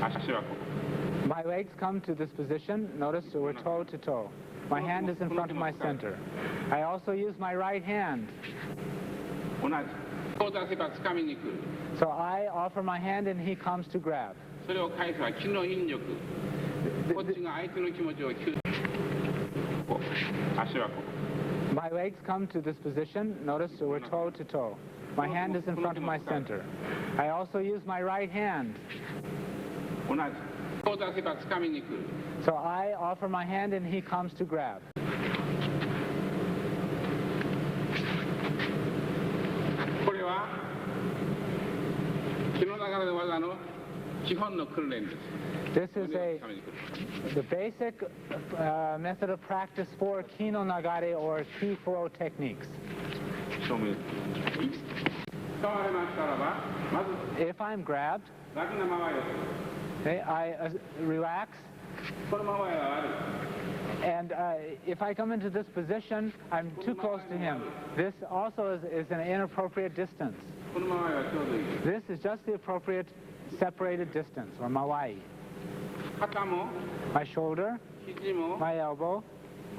足はここ。 My legs come to this position. Notice we're toe to toe. My hand is in front of my center. I also use my right hand. 同じ。こう出せば掴みにくい。 So I offer my hand and he comes to grab. それを返すは気の引力。こっちが相手の気持ちを吸収。こう足はここ。 My legs come to this position. Notice we're toe to toe. My hand is in front of my center. I also use my right hand. 同じ。こう出せば掴みにくい。 So I offer my hand and he comes to grab. これは気の流れの技の基本の訓練です。 This is the basic method of practice for ki no nagare or ki flow techniques. 正面。使われましたらば、まず If I'm grabbed, 楽なままよ。 okay, I relax. このままやある。 And if I come into this position, I'm too close to him. This also is an inappropriate distance. このままやちょうどいい。 This is just the appropriate separated distance, or mawai. 肩も、 My shoulder, 肘も、 my elbow,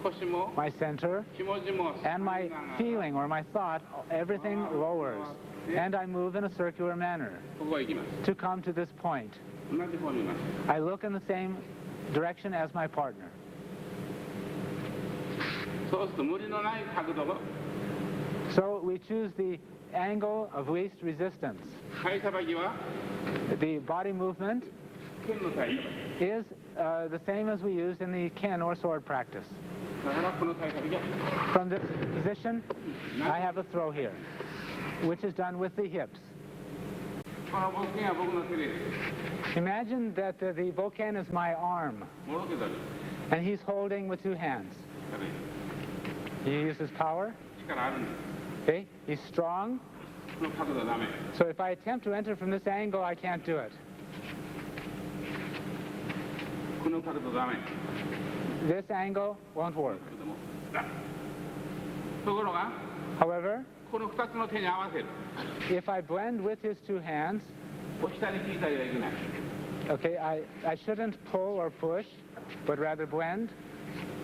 腰も、 my center, 気持ちも、 and my feeling or my thought, everything lowers. And I move in a circular manner ここへ行きます。 to come to this point. 同じ方にいます。 I look in the same direction as my partner. そうすると無理のない角度を So we choose the angle of least resistance. 体さばきは The body movement 剣の体 is the same as we use in the ken or sword practice. だからこの体さばきは From this position, I have a throw here, which is done with the hips. この僕は僕の手です。 Imagine that the bokken is my arm, もろけたり and he's holding with two hands. He uses power. 力あるんです。 Okay? He's strong. この角度はダメ。 So if I attempt to enter from this angle, I can't do it. この角度ダメ。 This angle won't work. ところが However, この2つの手に合わせる。 if I blend with his two hands, お下に引いたりはいけない。 okay, I shouldn't pull or push, but rather blend.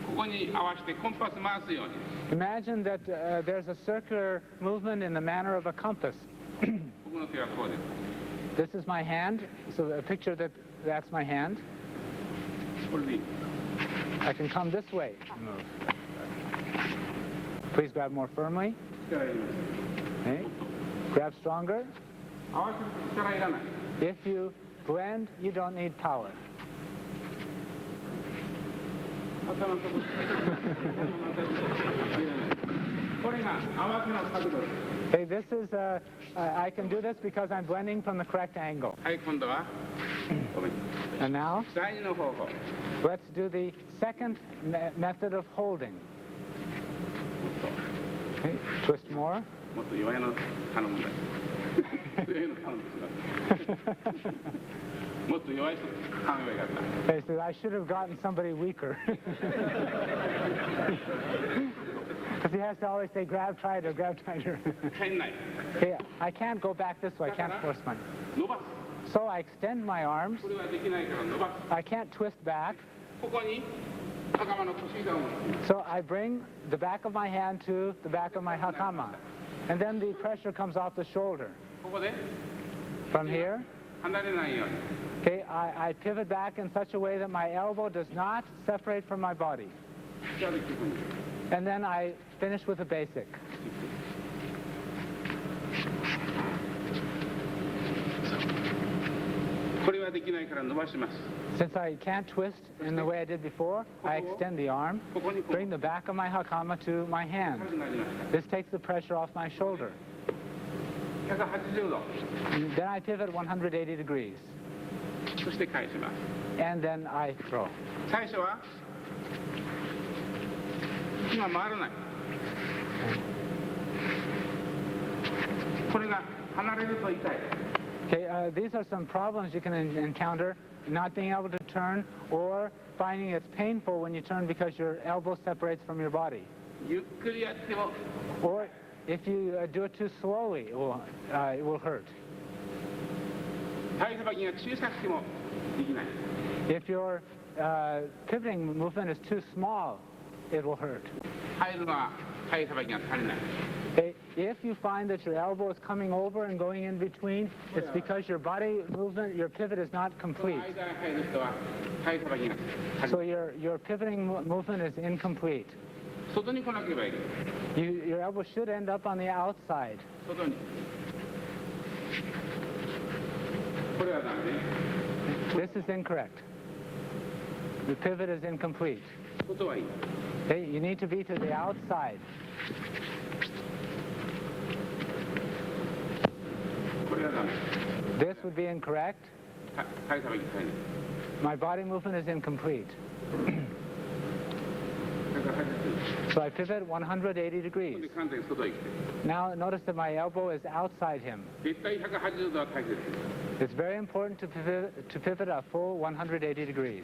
ここに合わせてコンパス回すように。 Imagine that there's a circular movement in the manner of a compass. 僕の手はこうです。 This is my hand, so a picture that that's my hand. これでいい。 I can come this way. Move. Please grab more firmly. 力いります。 Okay. Grab stronger. 合わせると力いらない。 If you blend, you don't need power. 頭のとここれが合わせの角度です。 Okay, this is, I can do this because I'm blending from the correct angle. はい、今度はごめん。 And now, 第二の方法。 let's do the second method of holding. Okay, twist more. もっと弱いの頼むんだよ。強いの頼むんですよ。もっと弱い人頼めばよかった。 They said I should have gotten somebody weaker. Because he has to always say, grab tighter, grab tighter. 変ない。 Okay, I can't go back this way. I can't force my... 伸ば So I extend my arms. す。これはできないから伸ばす。 I can't twist back. ここに袴の腰がを持つ。 So I bring the back of my hand to the back of my hakama. And then the pressure comes off the shoulder. ここで From here, 離れないように。 okay, I pivot back in such a way that my elbow does not separate from my body. 下でキープに。 And then I finish with a basic. これはできないから伸ばします。 Since I can't twist in the way I did before, I extend the arm, ここにこう bring the back of my hakama to my hand. 軽くなりました。 This takes the pressure off my shoulder. 180度。 Then I pivot 180 degrees. そして返します。 And then I throw. 最初は今回らない。これが離れると痛い。 Okay, these are some problems you can encounter, not being able to turn or finding it's painful when you turn because your elbow separates from your body. ゆっくりやっても Or if you do it too slowly, it will hurt. 体さばきが小さくてもできない。 If your pivoting movement is too small, it will hurt. 入るのは体さばきが足りない。 If you find that your elbow is coming over and going in between, it's because your body movement, your pivot is not その complete. 間に入る人は体さばきが足り So ない。 your pivoting movement is incomplete. 外に来なければいい。 Your elbow should end up on the outside. 外に。これはダメね。 This is incorrect. The pivot is incomplete. 外はいい。 You need to be to the outside. これはダメ。 This would be incorrect. 体さばき足りない。 My body movement is incomplete. だから入ってる。 So I pivot 180今 degrees. 度完全に外へ来て。 Now notice that my elbow is outside him. 絶対180度は大切です。 It's very important to pivot a full 180 degrees.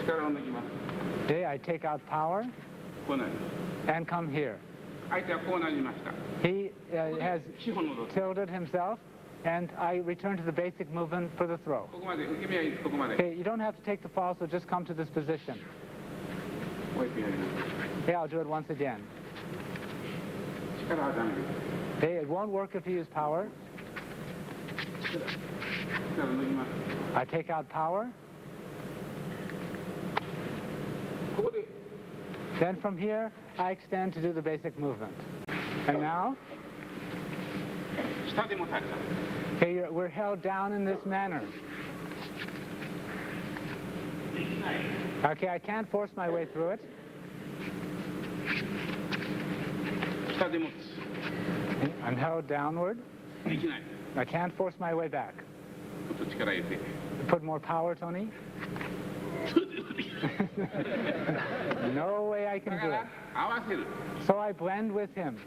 力を抜きます。 Okay, I take out power こうなる。 and come here. 相手はこうなりました。 He has 資本の動作。 tilted himself, and I return to the basic movement for the throw. ここまで受け身はいいです。ここまで。 Okay, you don't have to take the fall, so just come to this position. もう一遍やります。 Okay, I'll do it once again. 力はダメです。 Okay, it won't work if you use power. 力を抜きます。 I take out power. ここで Then from here, I extend to do the basic movement. And now, 下でも足りない。 okay, we're held down in this manner. Okay, I can't force my way through it. 下で持つ。 I'm held downward. できない。 I can't force my way back. もっと力入れて。 Put more power, Tony. No way I だ can か do it. ら合わせる。 So I blend with him.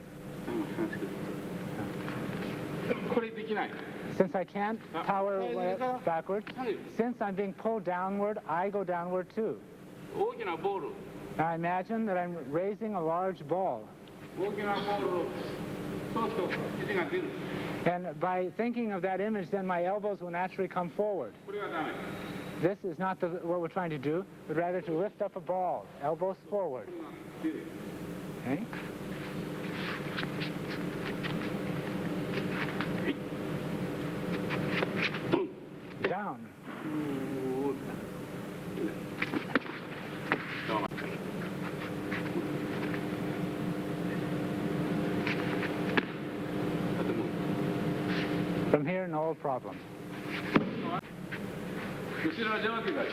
これできない。 Since I can't power backward, 下げる。 since I'm being pulled downward, I go downward too. 大きなボール。 Now imagine that I'm raising a large ball. 大きなボールをそうすると肘が出る。 And by thinking of that image, then my elbows will naturally come forward. これはダメ。 This is not what we're trying to do, but rather to lift up a ball, elbows forward. 出る。 Okay? Down. どうも。 From here, no problem. 後ろの上手がある。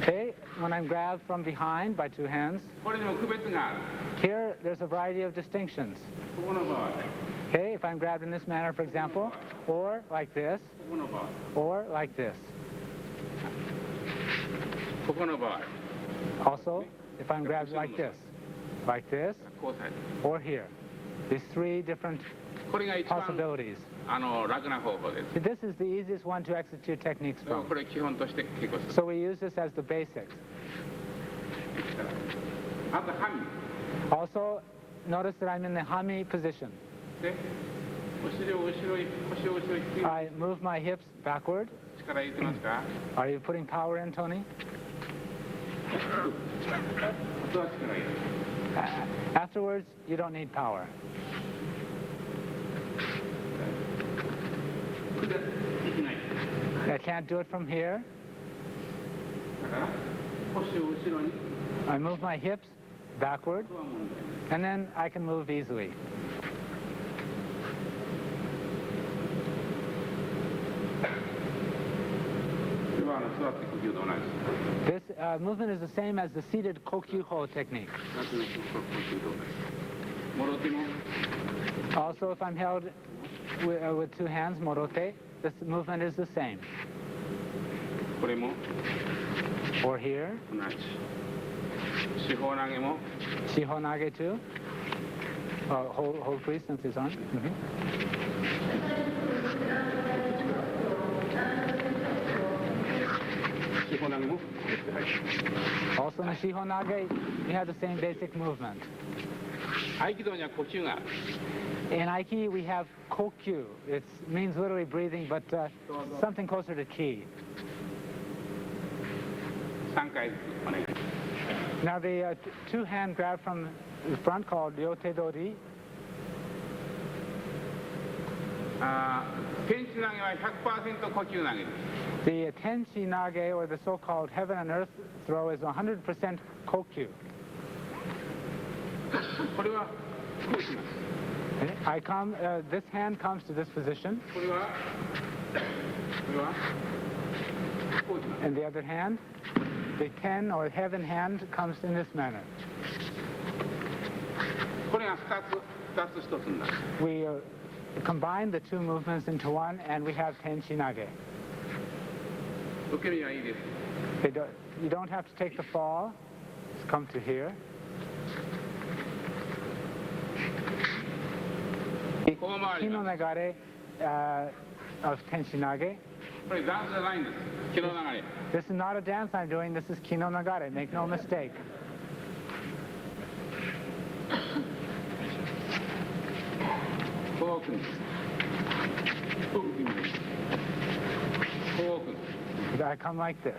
Okay? When I'm grabbed from behind by two hands, これにも区別がある。 here there's a variety of distinctions. ここの場合、 Okay? If I'm grabbed in this manner, for example, or like this, ここの場合、 or like this. ここの場合、 Also, if I'm grabbed like this,こうされる。 or here. These three different これが一番 possibilities. 楽な方法です。 This is the easiest one to execute techniques でも from. これ基本として結構する。 So we use this as the basics. あとハミ。 Also, notice that I'm in the hami position. で、お尻を後ろに、腰を後ろについて I move my hips backward. 力入れてますか？ Are you putting power in, Tony? あとは力入れる。 Afterwards, you don't need power. これでできない。 I can't do it from here. だから腰を後ろに。 I move my hips backward, あとは問題。 and then I can move easily. これは座って呼吸と同じ。 This movement is the same as the seated kokyuho technique. 座っての呼吸と同じ。もろ手も Also, if I'm held with two hands, morote, this movement is the same. これも Or here, 同じ。四方投げも shihonage too. Hold please, since he's on. Mhm. 四方投げも。はい。 Also in the shihonage, you have the same basic movement. 合気道には呼吸がある。In Aiki, we have kokyu. It means literally breathing, but something closer to ki. 3回ずつお願いします。 Now the two-hand grab from the front called ryote dori. 天地投げは 100% 呼吸投げです。 The tenchi nage, or the so-called heaven and earth throw, is 100% kokyu. これはこうします。 This hand comes to this position, これはこうします。 and the other hand, the ten or heaven hand, comes in this manner. これが2つ1つになる。 We combine the two movements into one, and we have tenchi nage. 受け身はいいです。 You don't have to take the fall. Just come to here. こう回り Ki no ます。 nagare of tenshi nage. これダンスじゃないんです。気の流れ。 This is not a dance I'm doing. This is ki no nagare. Make no mistake. こう組む。こう組む。こう組む。 I come like this.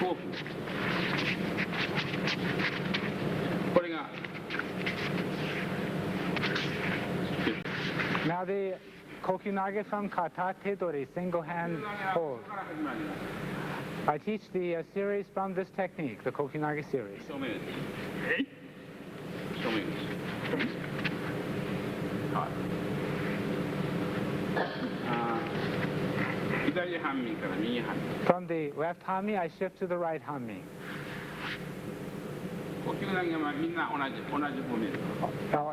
こう組む。これが Now the kokyunage from kata tedori, single hand hold. I teach the series from this technique, the kokyunage series. 正面です。正面です。はい。左半身から右半身。 From the left hami, I shift to the right hami. 呼吸投げはみんな同じ方面です。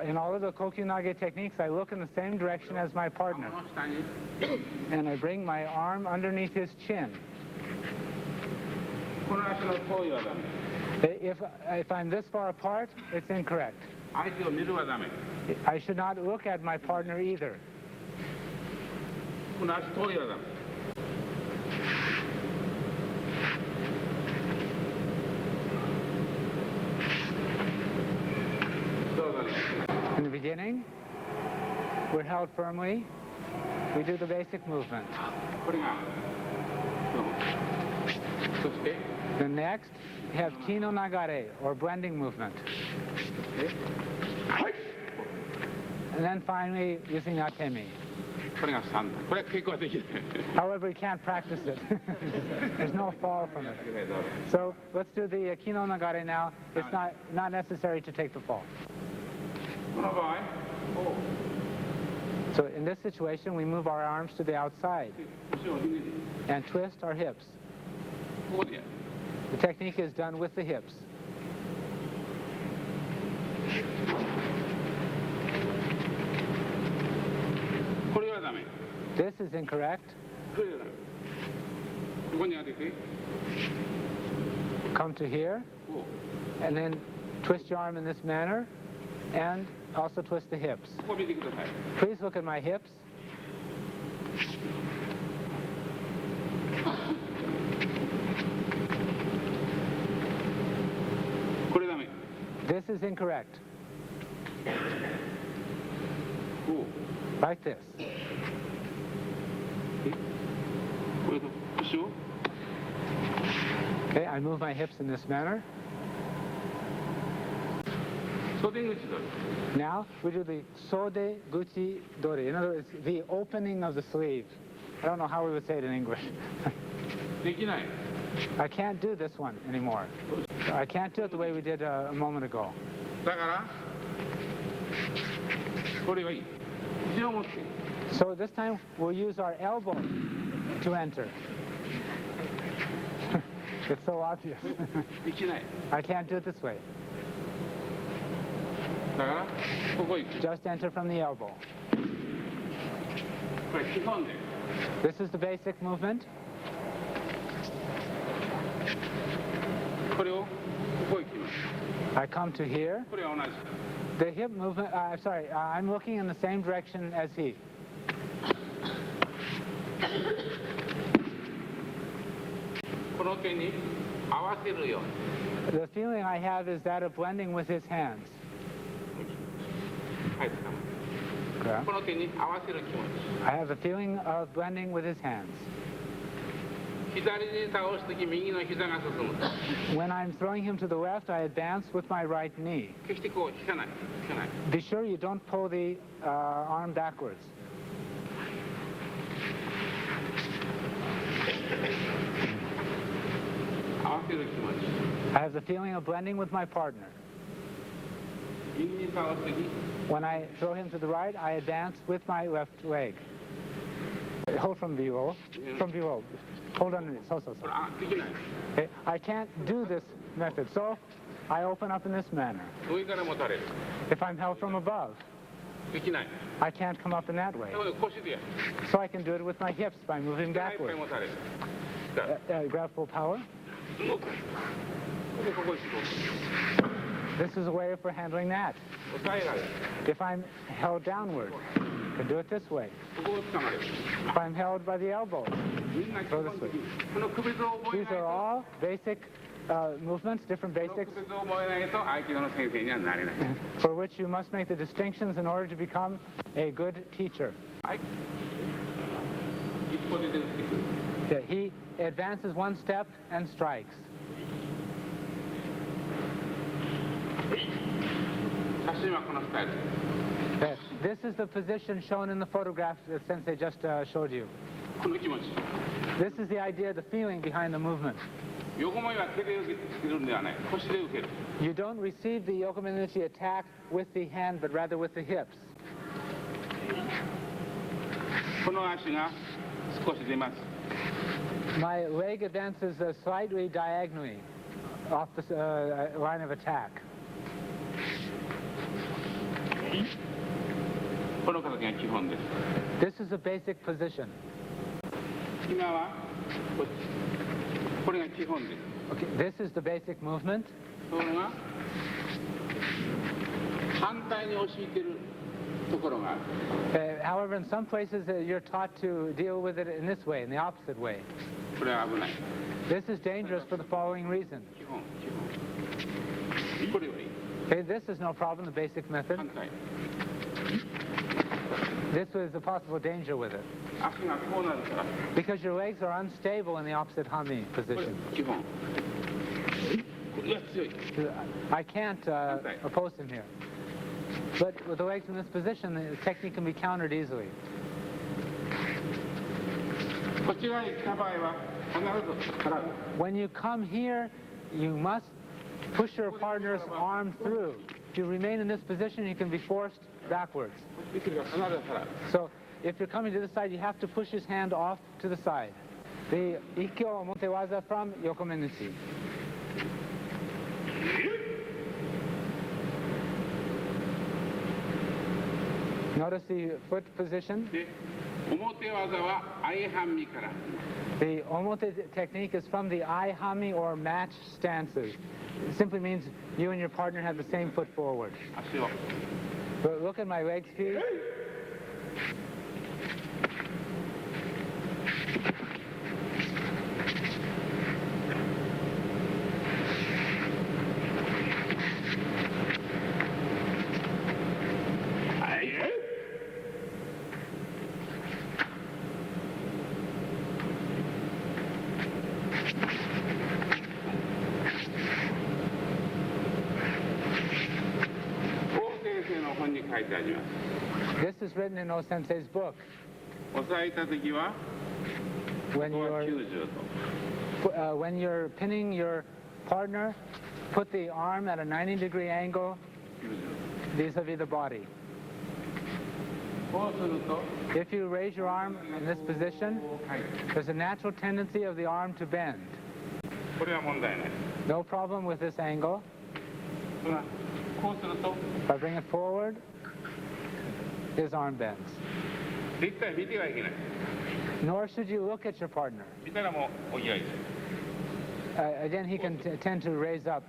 In all of the kokyunage techniques, I look in the same direction as my 顎 partner, の下に and I bring my arm underneath his chin. この足の遠いはダメ。 If I'm this far apart, it's incorrect. 相手を見るはダメ。 I should not look at my partner either. この足遠いはダメ。 In the beginning, we're held firmly. We do the basic movement. これがそして Then next, we have ki no nagare, or blending movement. はい。 And then finally, using atemi. これが3段。これは結構できない。 However, we can't practice it. There's no fall from it. So let's do the ki no nagare now. It's not necessary to take the fall. この場合、こ So in this situation, we move our arms to the outside う腰をひねり、 and twist our hips. ここでやる。 The technique is done with the hips. これはダメ。 This is incorrect. これはダメ。ここに当てて、 Come to here, こ and then twist your arm in this manner, and also twist the hips. こ見てください。 Please look at my hips. これダメ。 This is incorrect. こ Like this. これと腰を Okay, I move my hips in this manner. 袖口取る。 Now we do the sode guchi dori. In other words, the opening of the sleeve. I don't know how we would say it in English. できない。 I can't do this one anymore. I can't do it the way we did a moment ago. だからこれはいい。肘を持って So this time we'll use our elbow to enter. It's so obvious. できない。 I can't do it this way. だからここ行く。 Just enter from the elbow. これ基本で。 This is the basic movement. これをここ行きます。 I come to here. これは同じ。 The hip movement, I'm looking in the same direction as he. この手に合わせるように。 The feeling I have is that of blending with his hands. はい、 Okay. この手に合わせる気持ち。 I have a feeling of blending with his hands. 左に倒すとき右の膝が進む。 When I'm throwing him to the left, I advance with my right knee. 決してこう引かない。引かない。 Be sure you don't pull the arm backwards. 合わせる気持ち。 I have the feeling of blending with my partner. 右に倒すとき When I throw him to the right, I advance with my left leg. Hold from below. From below. Hold underneath. So. これできない。 Okay. I can't do this method, so I open up in this manner. 上から持たれる。 If I'm held from above, できない。 I can't come up in that way. なので腰でやる。 So I can do it with my hips by moving いっぱい backward. 持たれる。 Grab full power. 動く。でここにこう。 This is a way for handling that. 抑えられる。 If I'm held downward, I can do it this way. ここを掴まれる。 If I'm held by the elbows, みんな基本的にこの区別を覚え these ない are と。 all basic movements, different この basics 区別を覚えないと合気道の先生にはなれない。 for which you must make the distinctions in order to become a good teacher. はい。一歩で出てくる。 Yeah, he advances one step and strikes. 写真はこのスタイル。 This is the position shown in the photograph that Sensei just showed you. この気持ち。 This is the idea, the feeling behind the movement. 横前は手で受けるんではない。腰で受ける。 You don't receive the yokomenuchi attack with the hand, but rather with the hips. この足が少し出ます。 My leg advances slightly diagonally off the line of attack. この形が基本です。 This is a basic position. 今はこっち。これが基本です。 Okay, this is the basic movement. ところが反対に押し入ってるところがある。 However, in some places you're taught to deal with it in this way, in the opposite way. これは危ない。 This is dangerous for the following reason. 基本。これはいい。 Okay, this is no problem, the basic method. 反対。 This is a possible danger with it. 足がこうなるから。 Because your legs are unstable in the opposite hami これ position. 基本。これは強い。 I can't oppose him here. But with the legs in this position, the technique can be countered easily. こっち側に来た場合は必ず払う。 When you come here, you must push your partner's arm through. If you remain in this position, you can be forced backwards. こっち来るから必ず払う。 So if you're coming to this side, you have to push his hand off to the side. The ikkyo motewaza from yokomenuchi. Notice the foot position. で、表技は相半身から。 The omote technique is from the ai-hami or match stances. It simply means you and your partner have the same foot forward. 足を。 But look at my legs, please. This is written in O Sensei's book. 押さえたときは、 When ここは you're 90度。 when you're pinning your partner, put the arm at a 90-degree angle 90度。 vis-a-vis the body. こうすると、 If you raise your arm in this position, はい。 there's a natural tendency of the arm to bend. これは問題ない。 No problem with this angle. こうすると、 If I bring it forward, his arm bends. 絶対見てはいけない。 Nor should you look at your partner. 見たらもうお嫌いです。 Again, he can tend to raise up.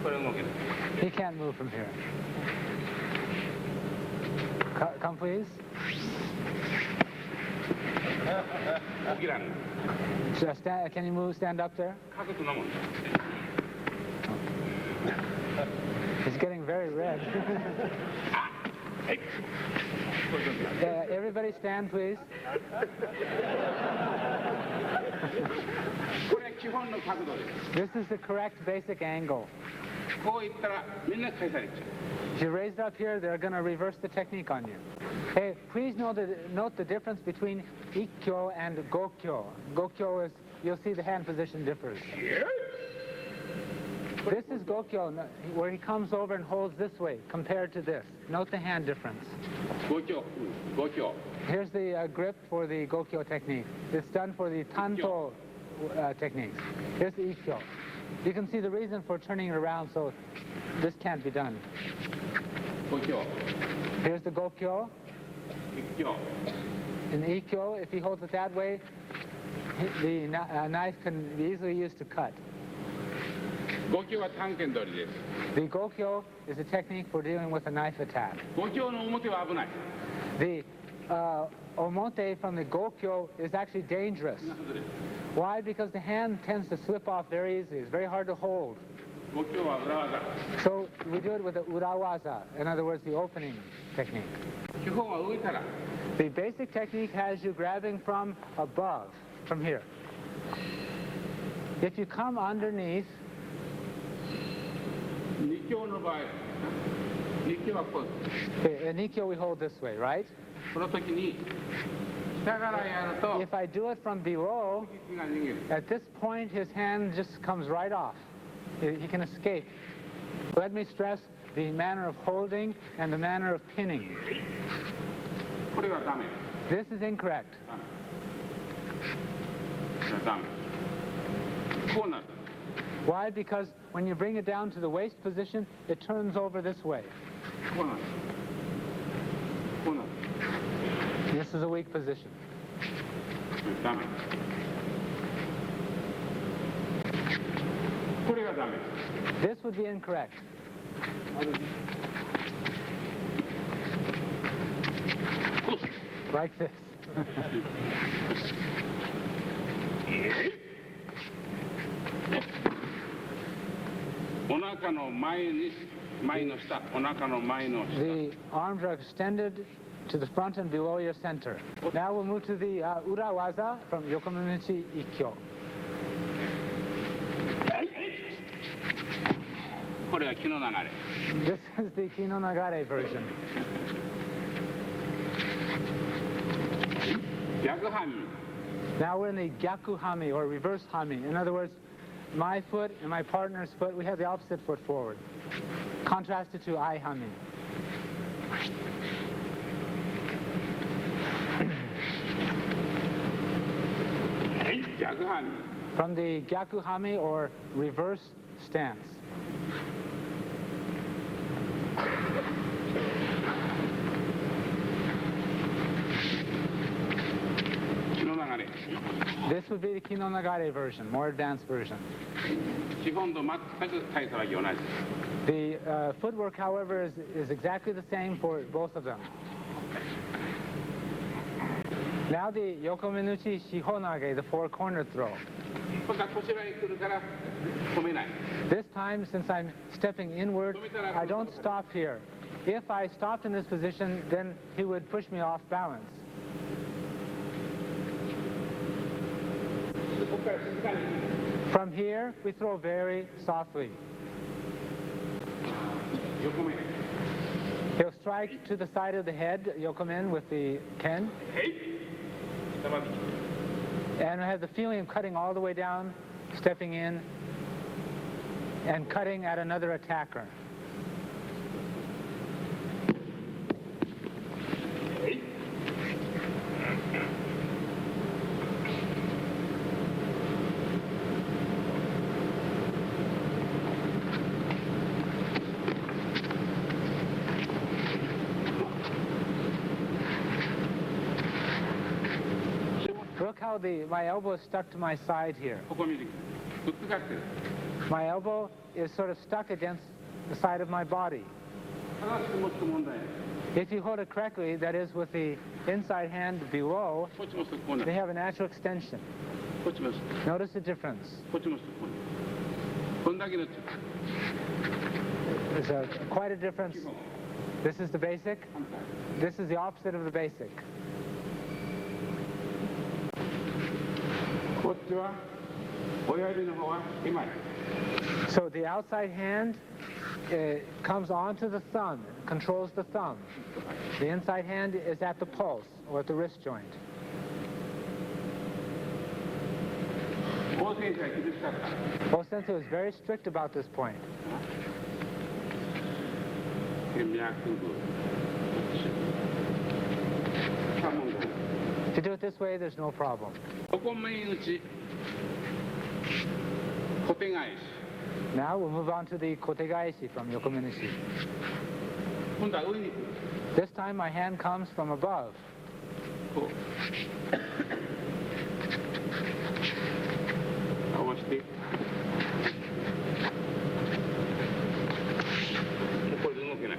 これ動けない。 He can't move from here. Come, please. 오기라는 Can you stand up there? 가격도 넘어. It's getting very red. Everybody stand, please. This is the correct basic angle. If you raise it up here, they're going to reverse the technique on you. Hey, please note the difference between ikkyo and gokyo. Gokyo is, you'll see the hand position differs. This is gokyo, where he comes over and holds this way, compared to this. Note the hand difference. Gokyo. Here's the grip for the gokyo technique. It's done for the tanto techniques. Here's the ikkyo. You can see the reason for turning it around, so this can't be done. Gokyo. Here's the gokyo. Ikkyo. In the ikkyo, if he holds it that way, the knife can be easily used to cut. Gokyo wa tanken-dori desu. The gokyo is a technique for dealing with a knife attack. Gokyo no omote wa abunai. The omote from the gokyo is actually dangerous. Why? Because the hand tends to slip off very easily. It's very hard to hold. Gokyo wa urawaza. So we do it with the urawaza, in other words, the opening technique. Kihon wa ue kara. The basic technique has you grabbing from above, from here. If you come underneath, Nikkyo no bae. Nikkyo wa ko. in ikkyo we hold this way, right? その時に下からやると If I do it from below, 息が逃げる。 at this point his hand just comes right off. He can escape. Let me stress the manner of holding and the manner of pinning. これはダメ。 This is incorrect. ダメ。こうなる。 Why? Because when you bring it down to the waist position, it turns over this way. こうなる。こうなる。 This is a weak position. ダメ。これがダメ。 This would be incorrect. Like this. お腹の前に前の下、お腹の前の下。 The arms are extended to the front and below your center. Now we'll move to the urawaza from yokomenuchi ikkyo. これは気の流れ。 This is the kinonagare version. 逆半身。 Now we're in the gyaku hami, or reverse hami. In other words, my foot and my partner's foot, we have the opposite foot forward. Contrasted to I hami. From the gyaku hami, or reverse stance. This would be the kinonagare version, more advanced version. 基本と全く体操は同じ。 The footwork, however, is exactly the same for both of them. Now the yokomenuchi shihonage, the four-corner throw. これがこちらに来るから止めない。 This time, since I'm stepping inward, I don't stop here. If I stopped in this position, then he would push me off balance. ここから静かに。 From here, we throw very softly. 横目。 He'll strike to the side of the head, yokomen, with the ken. はい。下まで来て。 And I have the feeling of cutting all the way down, stepping in, and cutting at another attacker. Look how my elbow is stuck to my side here. ここ見てください。ぶつかってる。 My elbow is sort of stuck against the side of my body. 正しく持つと問題ない。If you hold it correctly, that is with the inside hand below, こっちもするとこうな they る have a natural extension. こっちもする Notice the difference. こっちもするとこうなるこんだけの There's quite a difference. This is the basic. This is the opposite of the basic. こっちは親指の方は今 So the outside hand comes onto the thumb, controls the thumb. The inside hand is at the pulse or at the wrist joint. 王先生は厳しかった Sensei was very strict about this point. 脈部三問題 To do it this way, there's no problem. 横面打ち小手返し Now we'll move on to the kotegaeshi from yokomenushi. 今度は上に来る This time my hand comes from above. こう合わせてこれで動けない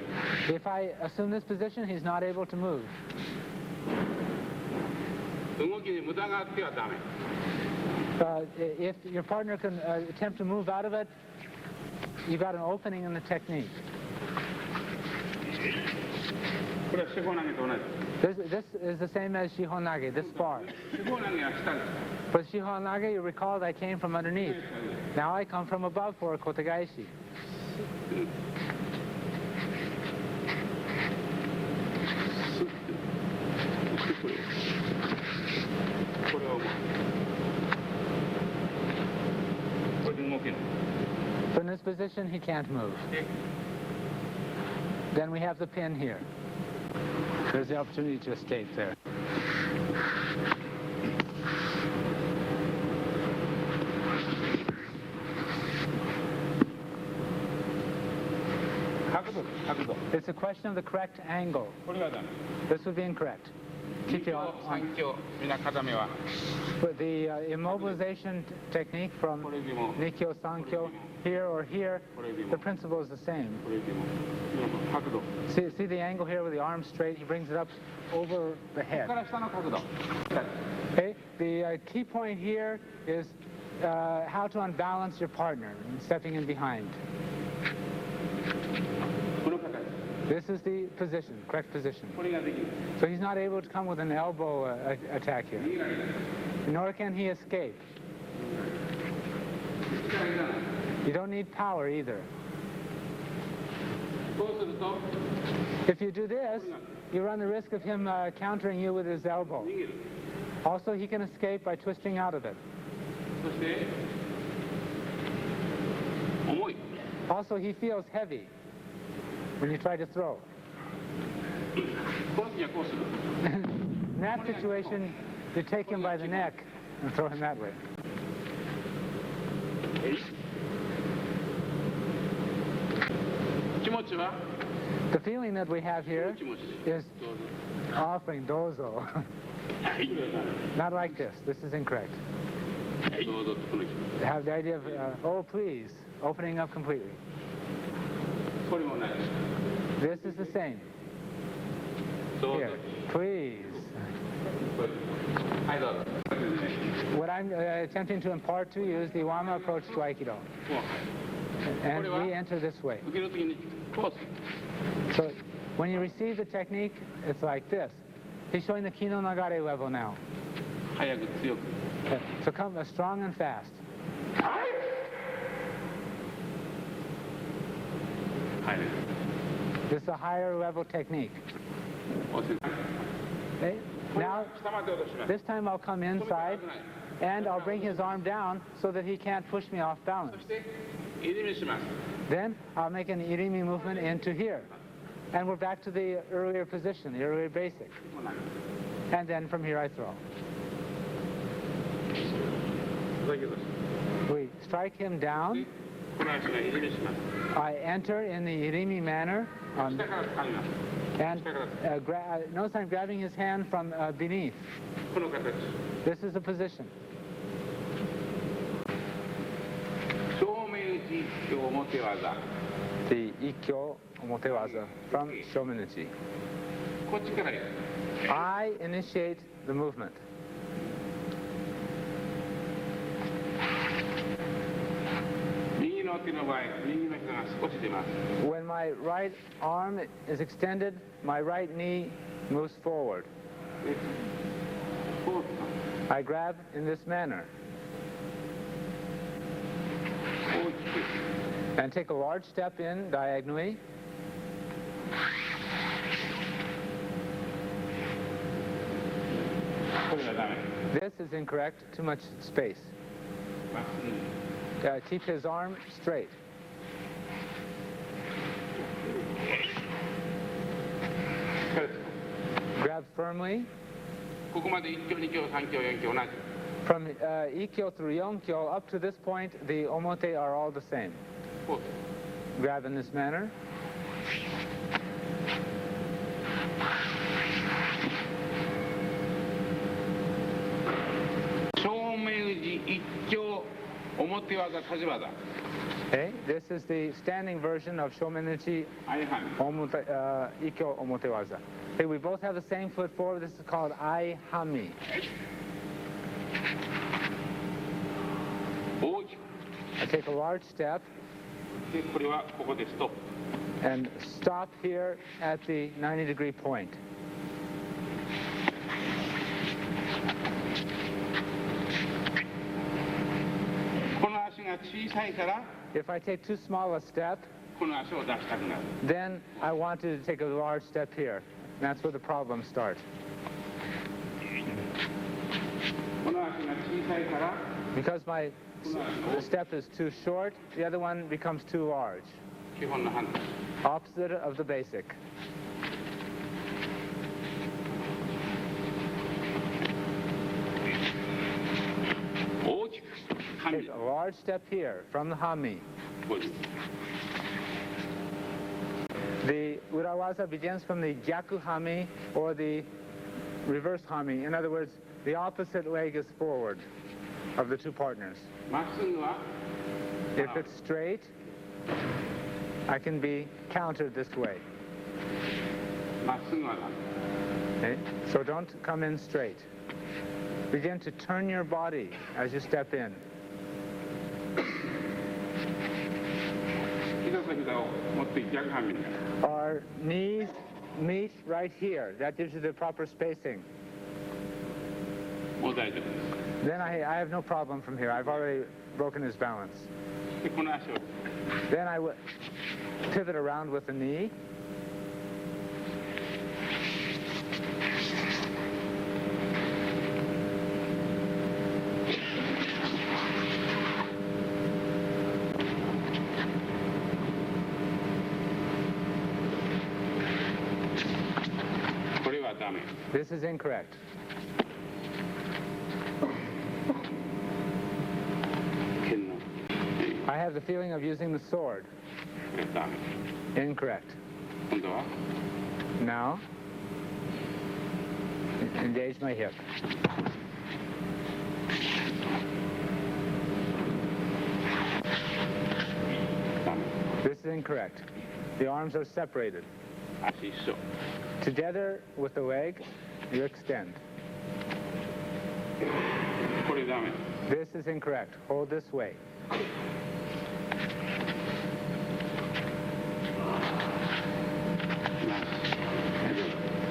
If I assume this position, he's not able to move. 動きに無駄があってはダメ If your partner can attempt to move out of it, you've got an opening in the technique. これは四方投げと同じ This is the same as shihonage, this bar. 四方投げは下です For shihonage, you recall that I came from underneath. Now I come from above for a kotegaeshi. スッてこれこれをこれで動けない So in this position, he can't move. Then we have the pin here. There's the opportunity to escape there. 角度角度 It's a question of the correct angle. これはダメ This would be incorrect. 二 Keep 強 your 三強みんな固めは But the immobilization technique from これでも Nikyo, Sankyo, here or here, the principle is the same. これでも皆さん角度こ See the angle here with the arm straight? He brings it up over the こ head. から下の角度 Okay? The key point here is how to unbalance your partner, stepping in behind. この形 This is the position, correct position. これができる So he's not able to come with an elbow attack here. 逃げられない Nor can he escape. 力いらない You don't need power either. こうすると If you do this, you run the risk of him countering you with his elbow. 逃げる Also, he can escape by twisting out of it. そして重い Also, he feels heavy when you try to throw. この時はこうする In that situation, you take him by the neck and throw him that way. 気持ちは The feeling that we have here 気持ち is どうぞ offering dozo. Not like this. This is incorrect. どうぞこの気持ち Have the idea of, oh, please, opening up completely. これもない This is the same. どうぞ Here, please. はいどうぞ What I'm attempting to impart to you is the Ivama approach to Aikido. もう And we enter this way. 受ける時にこうする So when you receive the technique, it's like this. He's showing the Kino Nagare level now. 早く強く So come strong and fast. はい This is a higher level technique. 押せ Okay? これは Now, 下まで落とします this time I'll come inside and I'll bring his arm down so that he can't push me off そ balance. して入り身します Then I'll make an irimi movement into here. And we're back to the earlier position, the earlier basic. もうない And then from here I throw. だけど We strike him down. この足が入り身します I enter in the irimi manner. 下から掴みます And notice I'm grabbing his hand from beneath. この形 This is the position. 正面打ち一挙表技 The ikkyo omotewaza from shomenuchi. こっちからやる。 I initiate the movement. 右の手の場合、右の膝が少し出ます。 When my right arm is extended, my right knee moves forward. でこう I grab in this manner 大きく and take a large step in diagonally. これがダメ。 This is incorrect, too much space. まっすぐ。 Keep his arm straight. これです。 Grab firmly. ここまで1強、2強、3強、4強同じ。 From Ikkyo through Yonkyo up to this point, the omote are all the same. こうです。 Grab in this manner. 正面時一強表技立ち技。 Okay, this is the standing version of Shomenuchi 相反。 Ikkyo Omotewaza. Okay, we both have the same foot forward. This is called Ai Hami. 大きく。 I take a large step で、これはここでストップ。 and stop here at the 90-degree point. この足が小さいから、 If I take too small a step, この足を出したくなる。 then I want to take a large step here. That's where the problems start. この足が小さいから、 Because my step is too short, the other one becomes too large. 基本の反対。 Opposite of the basic. 大きく。半 Take 身。 a large step here from the Hami. こうです。 The Urawaza begins from the Gyaku Hami or the reverse Hami. In other words, the opposite leg is forward of the two partners. まっすぐは、 If it's straight, I can be countered this way. まっすぐはダメ。 Okay? So don't come in straight. Begin to turn your body as you step in. 膝と膝を持って逆半身になる。 Our knees meet right here. That gives you the proper spacing. もう大丈夫で Then I have no problem from here. I've already broken his balance. す。で、この足を Then I pivot around with the knee. This is incorrect. 剣の I have the feeling of using the sword. これダメ。 Incorrect. 今度は Now, engage my hip. ダメ。 This is incorrect. The arms are separated. 足一緒。 Together with the leg, you extend. これダメ。 This is incorrect. Hold this way.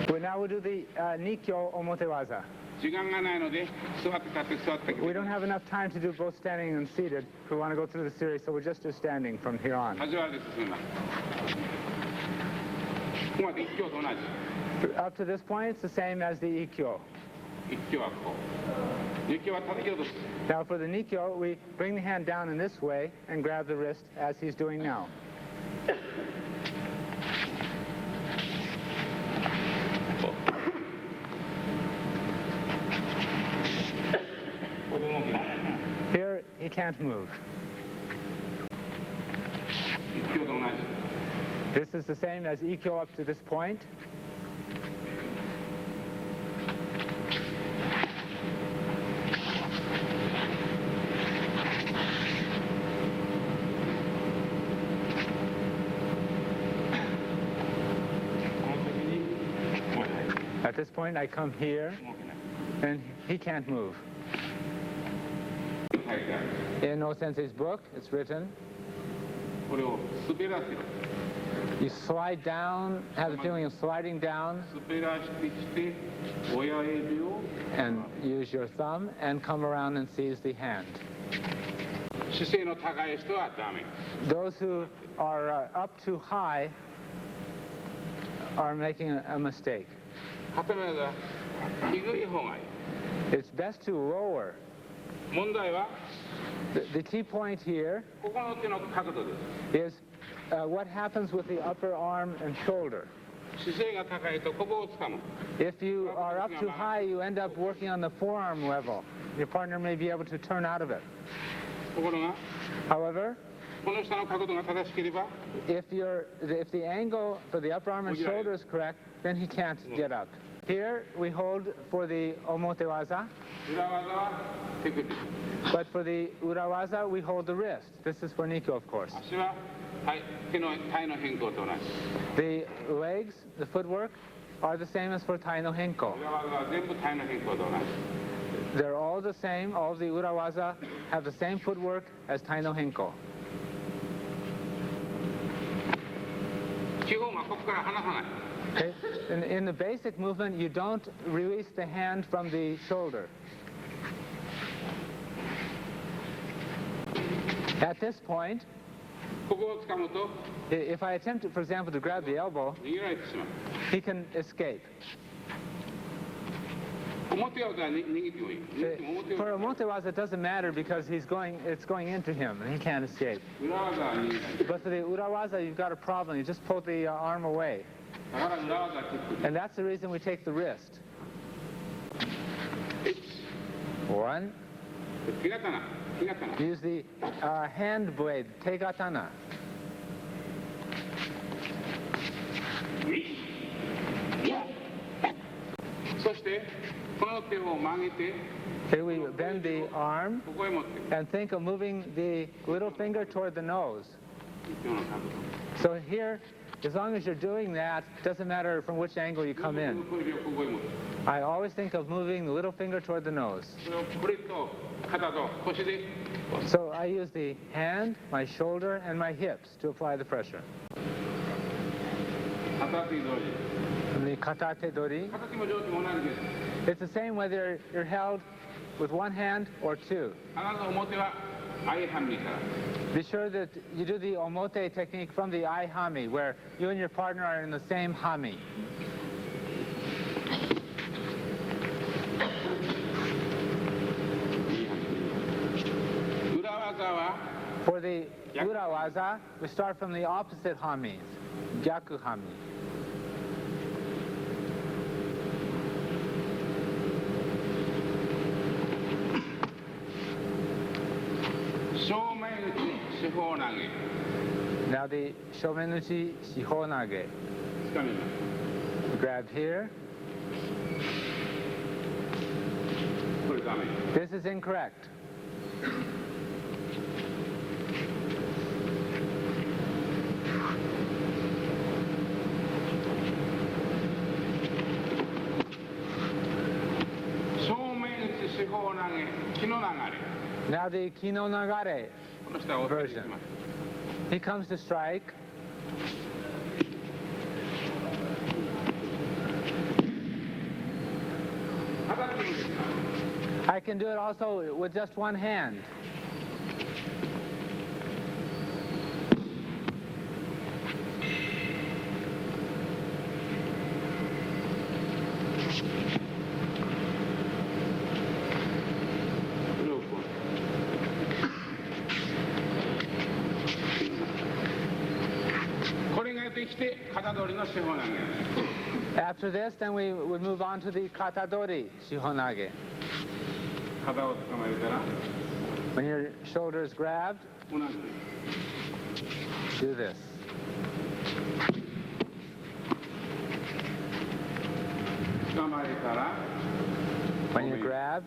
Well, now we'll do the Nikkyo Omotewaza. 時間がないので座って立って座って。 We don't have enough time to do both standing and seated if we want to go through the series, so we'll just do standing from here on. 始まりで進みます。ここまで一挙と同じ。 Up to this point, it's the same as the Ikkyo. 一挙はこう。二挙は叩き落とす。 Now for the Nikkyo, we bring the hand down in this way and grab the wrist as he's doing now. ここで動きがない。 Here, he can't move. 一挙と同じ。 This is the same as Ikkyo up to this point. At this point, I come here, 動けない。 and he can't move. 書いてある。 In No Sensei's book, it's written, これを滑らせろ。 you slide down, have the feeling of sliding down, 滑らしてきて、親指を and use your thumb, and come around and seize the hand. 姿勢の高い人はダメ。 Those who are up too high are making a mistake. 頭が低い方がいい。 It's best to lower. 問題は The key point here ここの手の角度です。 is what happens with the upper arm and shoulder. 姿勢が高いとここを掴む。 If you are up too high, you end up working on the forearm level. Your partner may be able to turn out of it. ところが However, この下の角度が正しければ if the angle for the upper arm and shoulder is correct, then he can't get up. Here we hold for the omotewaza, 裏技は手首。 but for the urawaza we hold the wrist. This is for Nikko, of course. 足は手の体の変更と同じ。 The legs, the footwork, are the same as for Tai no Henko. 裏技は全部体の変更と同じ。 They're all the same. All of the urawaza have the same footwork as Tai no Henko. 基本はここから離さない。 Okay? In the basic movement, you don't release the hand from the shoulder. At this point, ここを掴むと if I attempt, for example, to grab the elbow, 逃げられてしまう。 he can escape. 表技は握ってもいい。握っても表技 For a motewaza, it doesn't matter because it's going into him and he can't escape. 裏技は握らない。 But for the urawaza, you've got a problem. You just pull the arm away. だから裏技は結構 And that's the reason we take the wrist. 1. 手刀。手刀。 Use the hand blade, tegatana. そしてこの手を曲げて Here we bend the arm ここへ持ってくる。 and think of moving the little finger toward the nose. 手の角度。 So here, as long as you're doing that, doesn't matter from which angle you come in. 小指をここへ持ってくる。 I always think of moving the little finger toward the nose. それをこれと肩と腰で So I use the hand, my shoulder, and my hips to apply the pressure. 片手同時。 And the katate dori, 片手も上手も同じです。 it's the same whether you're held with one hand or two. 必ず表は相反りから。 Be sure that you do the omote technique from the ai hami, where you and your partner are in the same hami. 裏技は For the urawaza, we start from the opposite hami, gyaku hami. 正面打ち四方投げ。 Now the shomenuchi shihonage. つかみます。 Grab here. これダメ。 This is incorrect. 正面打ち四方投げ。気の流れ。 Now the kino nagare この下を押さえていきます。 He comes to strike. I can do it also with just one hand. After this, then we would move on to the katadori shihonage. When your shoulder is grabbed, do this. When you're grabbed,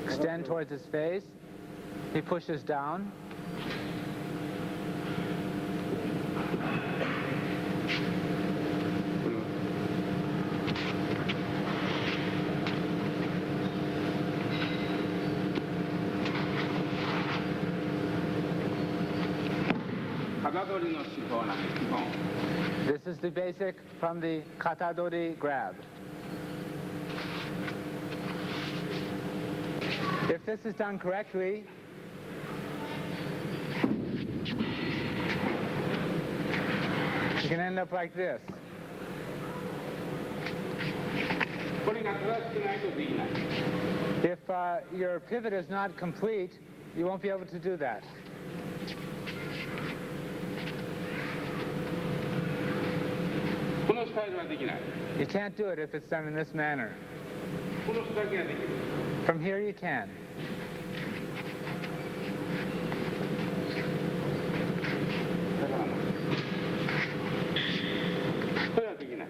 extend towards his face. He pushes down. 肩取りの手法なんです。基本。 This is the basic from the katadori grab. If this is done correctly, you can end up like this. これが正しくないとできない。 If your pivot is not complete, you won't be able to do that. このスタイルはできない。 You can't do it if it's done in this manner. この人だけができる。 From here you can. それはできない。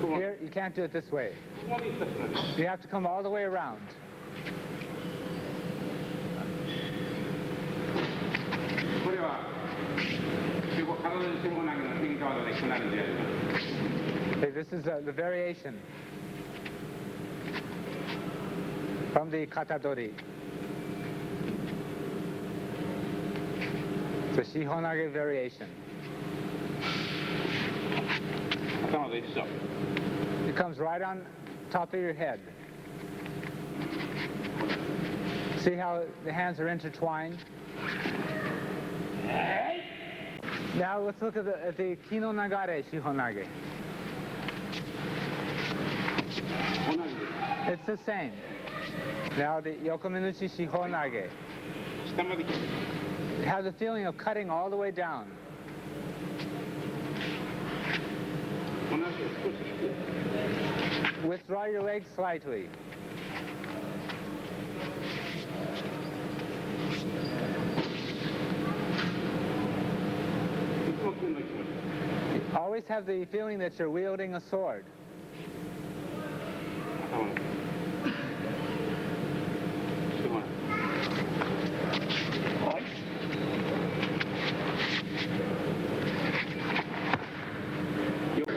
Here you can't do it this way. ここに行った人なんです。 You have to come all the way around. これは体に手も投げの変化技で必ずやります。 Okay, this is the variation from the katadori. The shihonage variation. 頭と一緒。 It comes right on top of your head. See how the hands are intertwined? Now let's look at the kino nagare shihonage. 同じです。 It's the same. Now the yokomenuchi shihonage. 下まで来る。 You have the feeling of cutting all the way down. 同じを少し引く。 Withdraw your legs slightly. いつも剣の気持ち。 Always have the feeling that you're wielding a sword. 頭の。してこない。はい。よっ。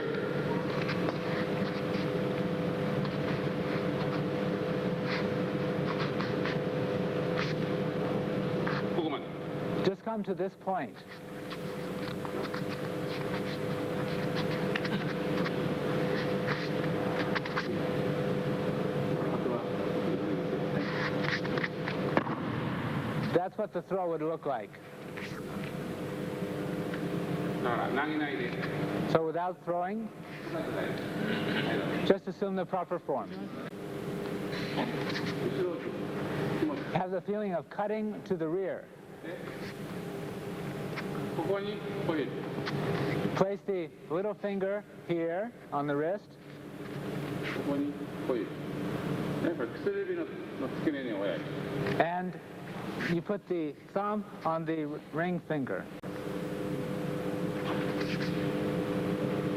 ここまで。 Just come to this point. That's what the throw would look like. だから投げないで。 So without throwing, just assume the proper form. 後ろを気持ち。 Have the feeling of cutting to the rear. ここにこれ。 Place the little finger here on the wrist. ここにこれ。やっぱり薬指の付け根に親指。 And you put the thumb on the ring finger.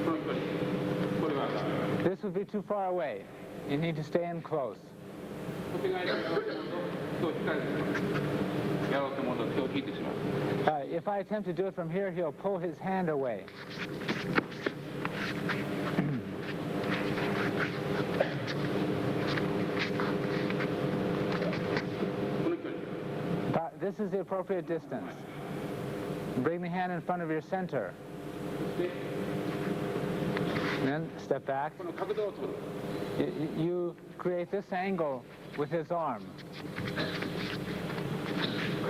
その距離。これはダメ。 This would be too far away. You need to stay in close. こっち側にやろうと思うと手を引かれてしまう。やろうと思うと手を引いてしまう。 If I attempt to do it from here, he'll pull his hand away. This is the appropriate distance. Bring the hand in front of your center. Then step back. この角度を取る。 You create this angle with his arm.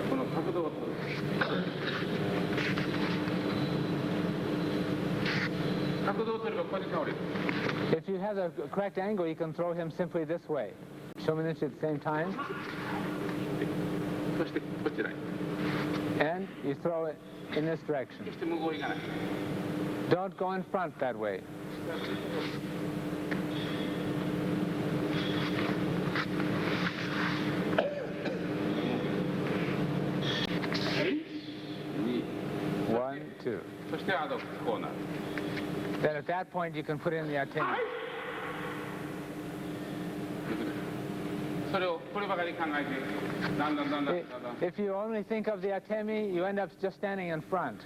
この角度を取る。角度を取ればここに倒れる。 If you have the correct angle, you can throw him simply this way. Shomenuchi at the same time. そしてこちらに。 And you throw it in this direction. そして向こう行かない。 Don't go in front that way. One, two. そしてアドコーナー。 Then at that point you can put in the atemi. それをこればかり考えて、だんだんだんだんだんだん。 If you only think of the atemi, you end up just standing in front.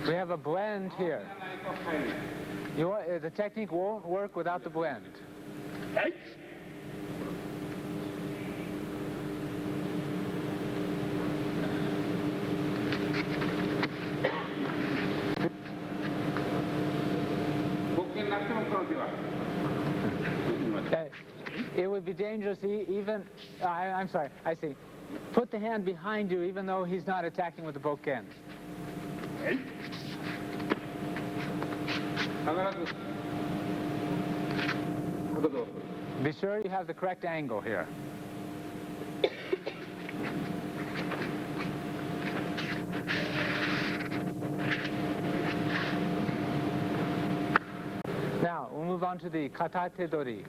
We have a blend here. The technique won't work without the blend. してもこの手は It would be dangerous even, I'm sorry, I see. Put the hand behind you even though he's not attacking with the bokken. 必ず角度を Be sure you have the correct angle here. Now, we'll move on to the katate dori.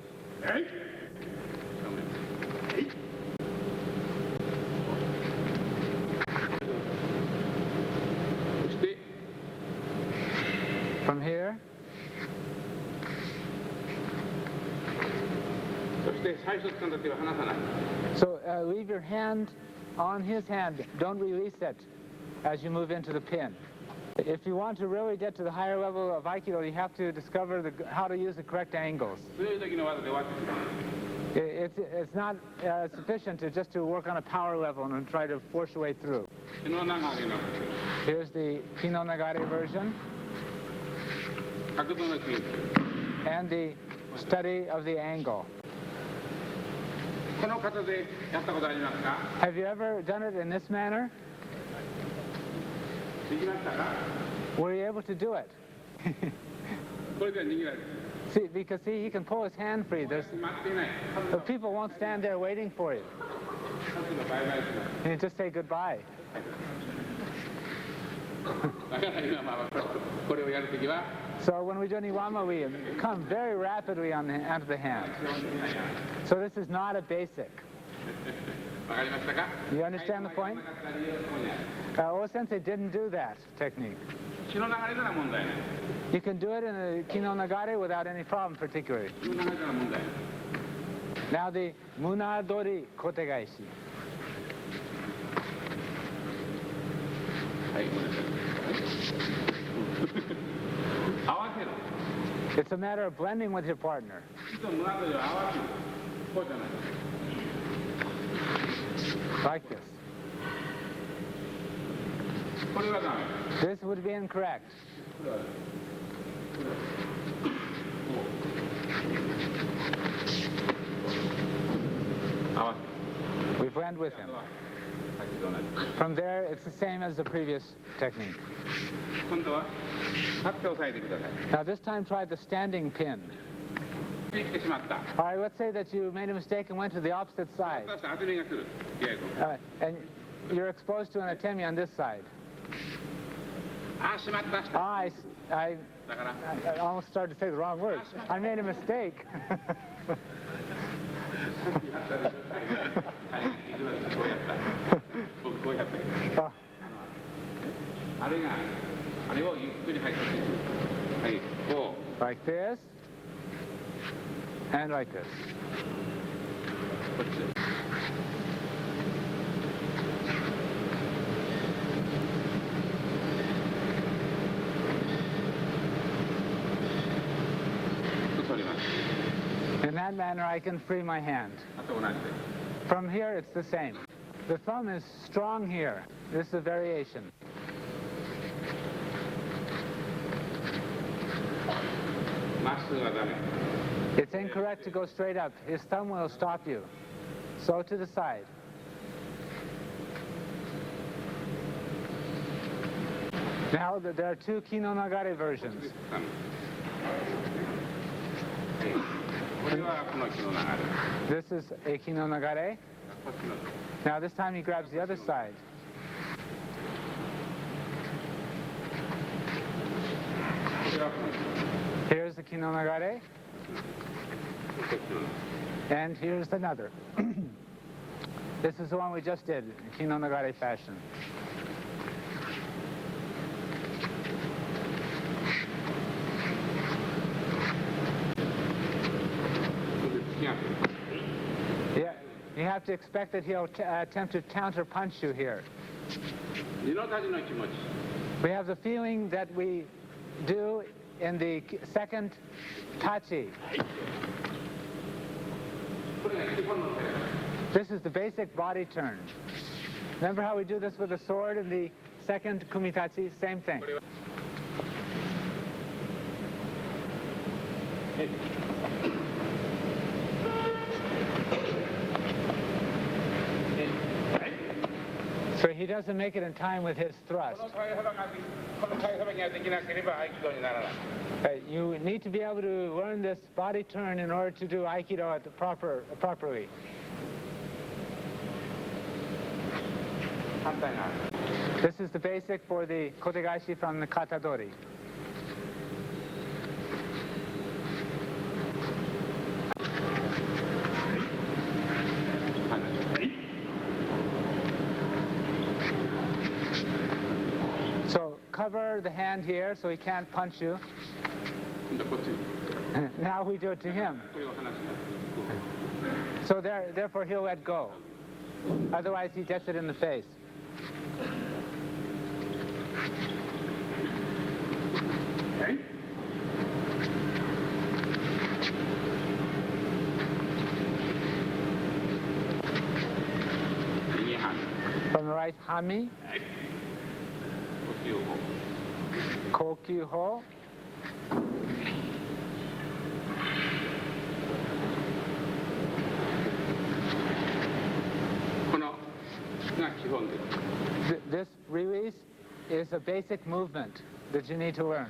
そして From here, そして最初掴んだ手は離さない so leave your hand on his hand. Don't release it as you move into the pin. If you want to really get to the higher level of Aikido, you have to discover how to use the correct angles. 強い時の技で終わってしまう It's not sufficient just to work on a power level and try to force your way through. 手の流れの Here's the Kino Nagare version 角度の研究 and the study of the angle. この方でやったことありますか Have you ever done it in this manner? できましたか Were you able to do it? これでは握られる Because he can pull his hand free. 待っていない The people won't stand there waiting for you. 角度バイバイします And you just say goodbye. だから今これをやるときは So when we do Niwama, we come very rapidly onto the hand. So this is not a basic. わかりましたか You understand the point? O-sensei didn't do that technique. 血の流れから問題ない You can do it in a Kino Nagare without any problem particularly. 血の流れから問題ない Now the Munadori Kotegaishi. はいごめんなさい合わせる It's a matter of blending with your partner. 血と胸取りを合わせるこうじゃない Like this. これはダメ This would be incorrect. 合わせ We blend with him. る先と同じ From there, it's the same as the previous technique. 今度は立って押さえてください Now this time try the standing pin. できてしまった All right, let's say that you made a mistake and went to the opposite side. そして当て身が来るいやいや And you're exposed to an atemi on this side. ああしまった I だから I almost started to say the wrong words. I made a mistake. こうやった僕こうやって Oh, あれをゆっくり入ってはいこ like this and like this. うこっち 取ります In that manner, I can free my hand. あと同じで From here, it's the same. The thumb is strong here. This is a variation. まっすぐはダメ It's incorrect to go straight up. His thumb will stop you. So to the side. Now, there are two Kino Nagare versions. これはこの木の流れ This is a Kino Nagare. こっちの Now, this time he grabs the other side. これはこの Here's the Kino Nagare, こっちの and here's another. This is the one we just did, Kino Nagare fashion. 突き当てる Yeah, you have to expect that he'll attempt to counter punch you here. 二の太刀の気持ち We have the feeling that we do in the second tachi. これが基本の手 This is the basic body turn. Remember how we do this with the sword in the second kumitachi? Same thing. So he doesn't make it in time with his thrust. You need to be able to learn this body turn in order to do Aikido at the properly. This is the basic for the kotegaishi from the katadori. So cover the hand here so he can't punch you. Now we do it to him. So therefore he'll let go. Otherwise he gets it in the face. From the right, hami. Kokyu-ho. This release is a basic movement that you need to learn.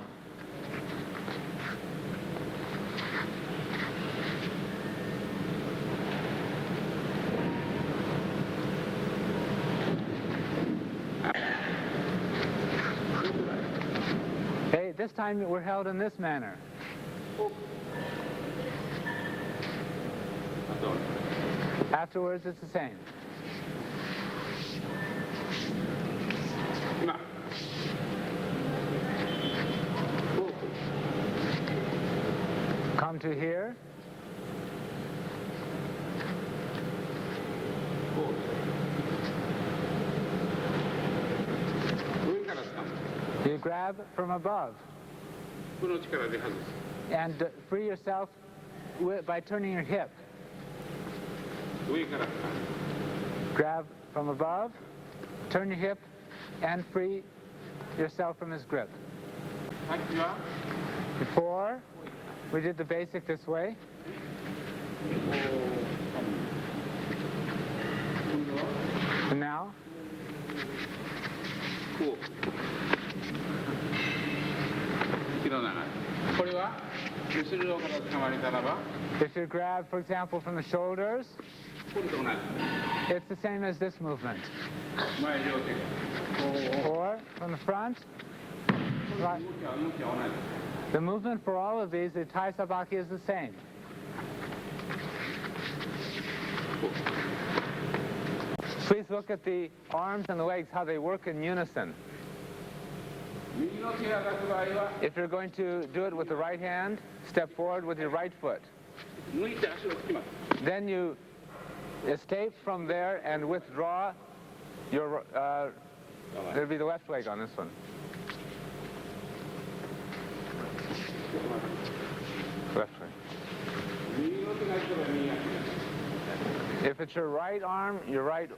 Hey, this time we're held in this manner. Afterwards it's the same. Come to here. You grab from above. And free yourself by turning your hip. Grab from above, turn your hip, and free yourself from his grip. Before, we did the basic this way. And now, if you grab, for example, from the shoulders, it's the same as this movement. Or from the front, right. The movement for all of these, the Tai Sabaki, is the same. Please look at the arms and the legs, how they work in unison. If you're going to do it with the right hand, step forward with your right foot. Then you escape from there and withdraw your, there'll be the left leg on this one. Left leg. If it's your right arm, your right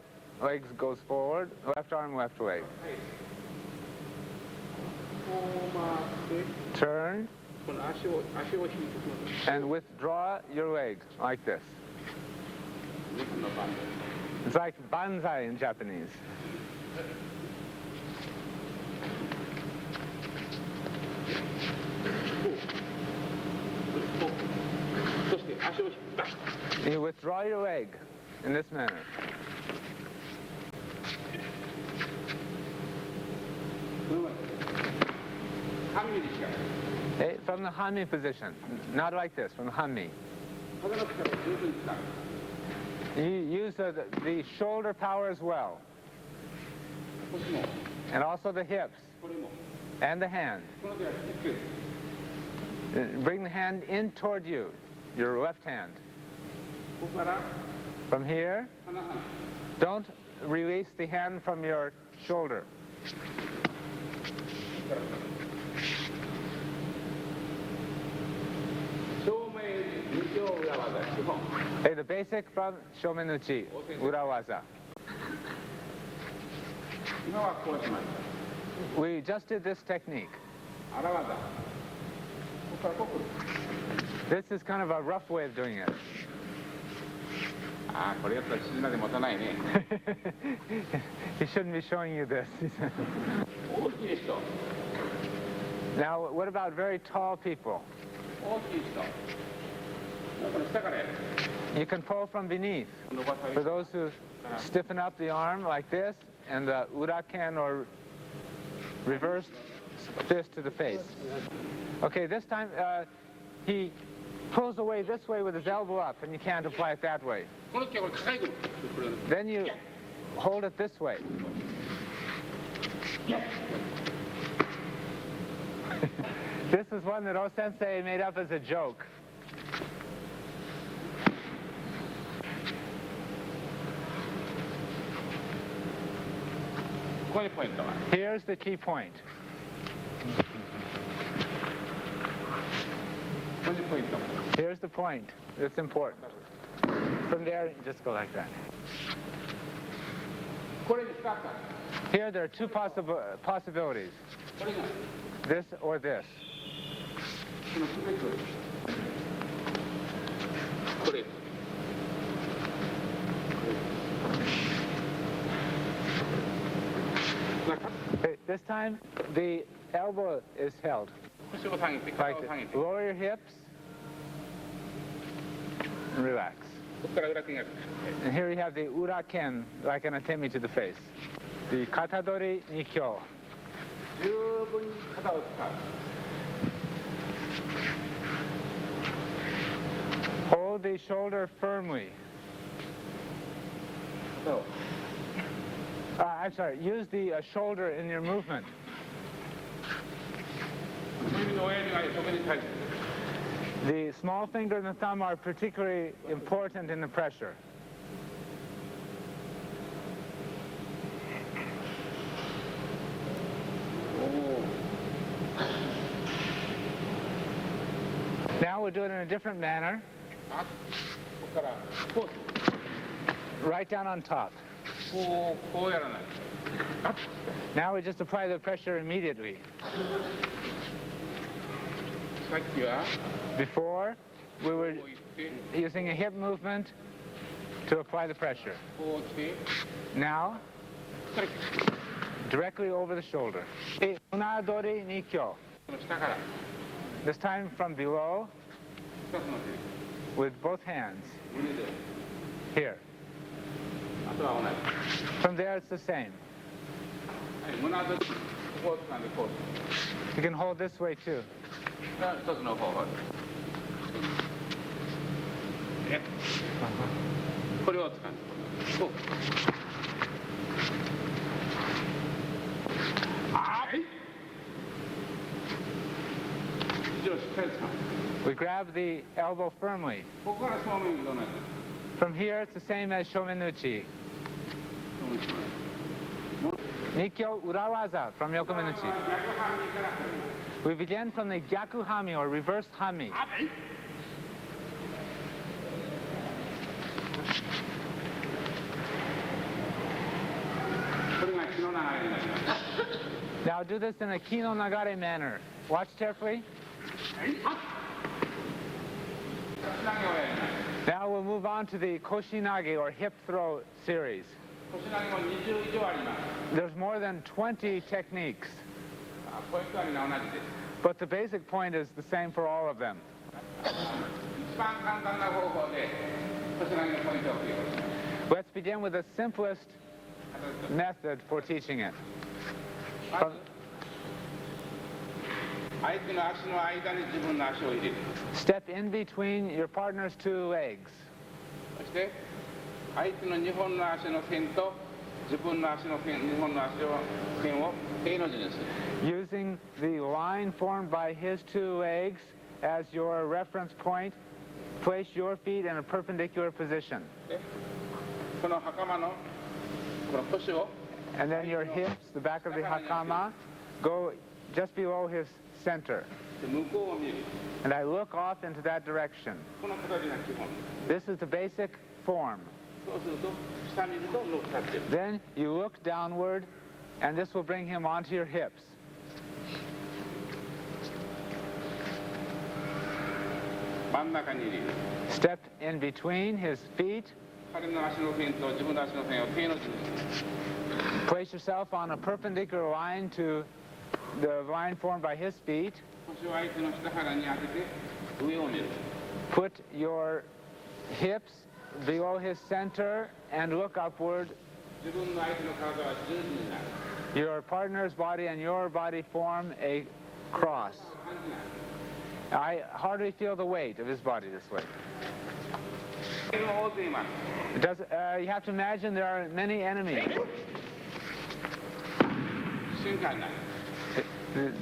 leg goes forward, left arm, left leg. Turn and withdraw your leg like this. It's like banzai in Japanese. You withdraw your leg in this manner. Hey, from the hami position, not like this, from the hami. You use the shoulder power as well, and also the hips, and the hand. Bring the hand in toward you, your left hand. From here, don't release the hand from your shoulder. Hey, the basic from Shomenuchi, Urawaza. We just did this technique. This is kind of a rough way of doing it. ああ、これやったら絆で持たないね。 He shouldn't be showing you this. 大きい人。 Now, what about very tall people? 大きい人。これ下からやる。 You can pull from beneath. 伸ばされ For る。 those who stiffen up the arm like this, and the uraken or reverse fist to the face. Okay, this time he pulls away this way with his elbow up, and you can't apply it that way. この時はこれ抱えてる。これ Then you hold it this way. This is one that O-sensei made up as a joke. ここにポイントが。 Here's the key point. ここにポイントが。 Here's the point. It's important. From there, you just go like that. これに使った。 Here, there are two possibilities. これが This or this. このすべてを。これ。 Okay, this time, the elbow is held. 腰を下げて、肩 Like を下げ this. て。 Lower your hips and relax. ここから裏剣が。 And here you have the uraken, like an atemi to the face. The katadori nikyo. 十分に肩を使う。 Hold the shoulder firmly. そう。 I'm sorry, use the shoulder in your movement. 小指の親指がそこに対して。 The small finger and the thumb are particularly important in the pressure. Now we'll do it in a different manner. あ、ここからこう。 Right down on top. こうやらない。 Now we just apply the pressure immediately. さっきは Before, we were こういって、 using a hip movement to apply the pressure. こう来て、 Now, これ、 directly over the shoulder. Unadori nikyo. この下から、 This time from below 二つの with both hands. 手、胸で、 Here. あとは同じ。 From there, it's the same. はい、胸とここを掴んでこう。 You can hold this way too. 一つの方法。これを掴んで、こう。はい。肘をしっかり掴む。 We grab the elbow firmly. ここから正面にどうなる？ From here, it's the same as shomenuchi. Nikyo urawaza from yokomenuchi. We begin from the gyaku hami or reverse hami. Now do this in a kino nagare manner. Watch carefully. Now we'll move on to the koshinage or hip throw series. There's more than 20 techniques, but the basic point is the same for all of them. Let's begin with the simplest method for teaching it. Step in between your partner's two legs. そして相手の2本の足の線と自分の足の線、2本の足の線を平の字にする。 Using the line formed by his two legs as your reference point, place your feet in a perpendicular position. この袴のこの腰を And then your hips, the back of the hakama, go just below his center. 向こうを見る。 And I look off into that direction. この形が基本。 This is the basic form. そうすると下見ると乗っかってる。 Then you look downward, and this will bring him onto your hips. 真真ん中に入れる。 Step in between his feet. 彼の足の線と自分の足の線を手の字にする。 Place yourself on a perpendicular line to the line formed by his feet. 腰を相手の下腹に当てて上を見る。 Put your hips below his center and look upward. 自分の相手の体は十字になる。 Your partner's body and your body form a cross. 感じない。 I hardly feel the weight of his body this way. 手の大勢まで。 You have to imagine there are many enemies. 瞬間になる。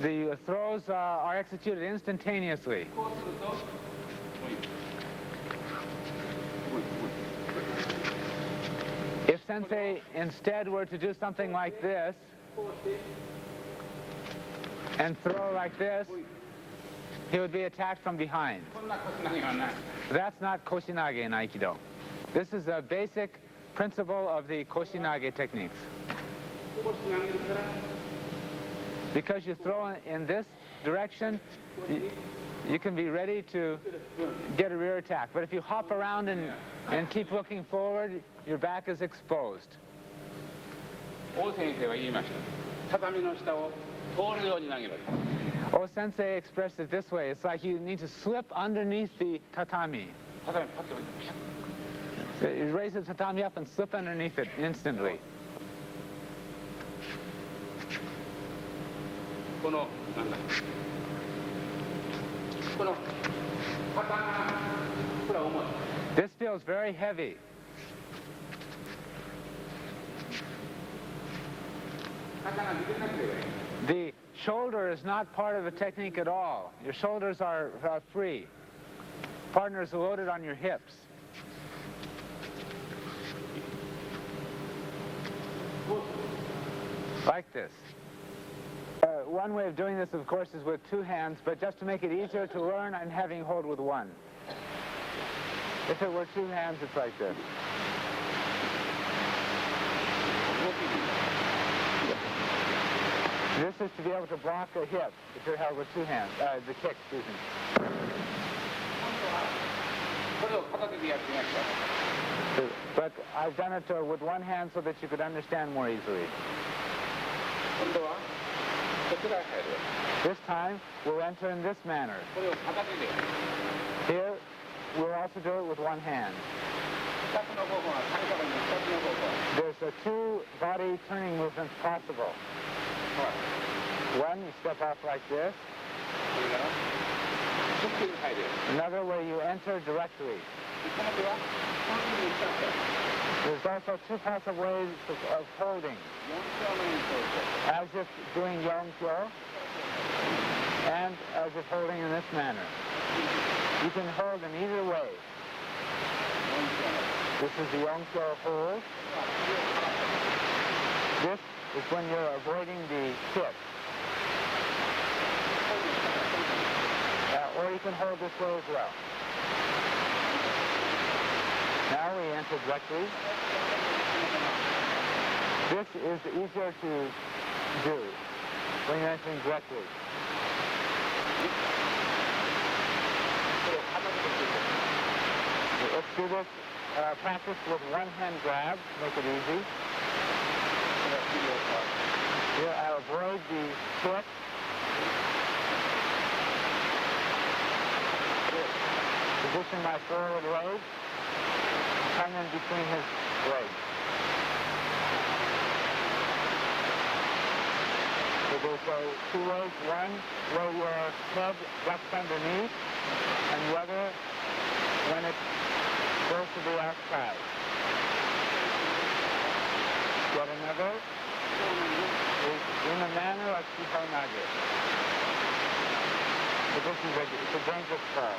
The throws are executed instantaneously. こうすると、If Sensei instead were to do something like this and throw like this, he would be attacked from behind. こんな腰投げはない。 That's not Koshinage in Aikido. This is a basic principle of the Koshinage techniques. 腰投げるから、 Because you throw in this direction, you can be ready to get a rear attack. But if you hop around and keep looking forward, your back is exposed. 大先生は言いました。畳の下を通るように投げる。 Oh, Sensei expressed it this way. It's like you need to slip underneath the tatami. 畳パッとピャッ。 You raise the tatami up and slip underneath it instantly. このなんだ。この刀これは重い。 This feels very heavy. 刀見てなければいい。 The shoulder is not part of the technique at all. Your shoulders are free. Partners are loaded on your hips. Like this. One way of doing this, of course, is with two hands, but just to make it easier to learn, I'm having hold with one. If it were two hands, it's like this. This is to be able to block a hip if you're held with two hands, the kick, excuse me. これを片手でやってみました。 But I've done it with one hand so that you could understand more easily. 今度はこちらへ入る。 This time, we'll enter in this manner. これを片手で。 Here, we'll also do it with one hand. 二つの方法が神様に二つの方法。 There's two body turning movements possible. はい。 One, you step off like this. これから直球に入る。 Another where you enter directly. この手はこの手に使って。 There's also two possible ways of holding. 4丁目にそうして。 As if doing yonkyo, and as if holding in this manner. You can hold in either way. This is the yonkyo hold. This is when you're avoiding the hip. Or you can hold this way as well. Now we enter directly. This is easier to do when you're entering directly. Let's do this practice with one hand grab, make it easy. Here I'll avoid the hip. Position my forward leg, come in between his legs. So there's two ways. One where your head ducks underneath, and the other when it goes to the outside. Yet another is in a manner of Shihanage. So this is a dangerous fall.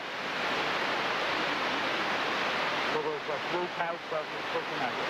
So there's three types of Shihanage.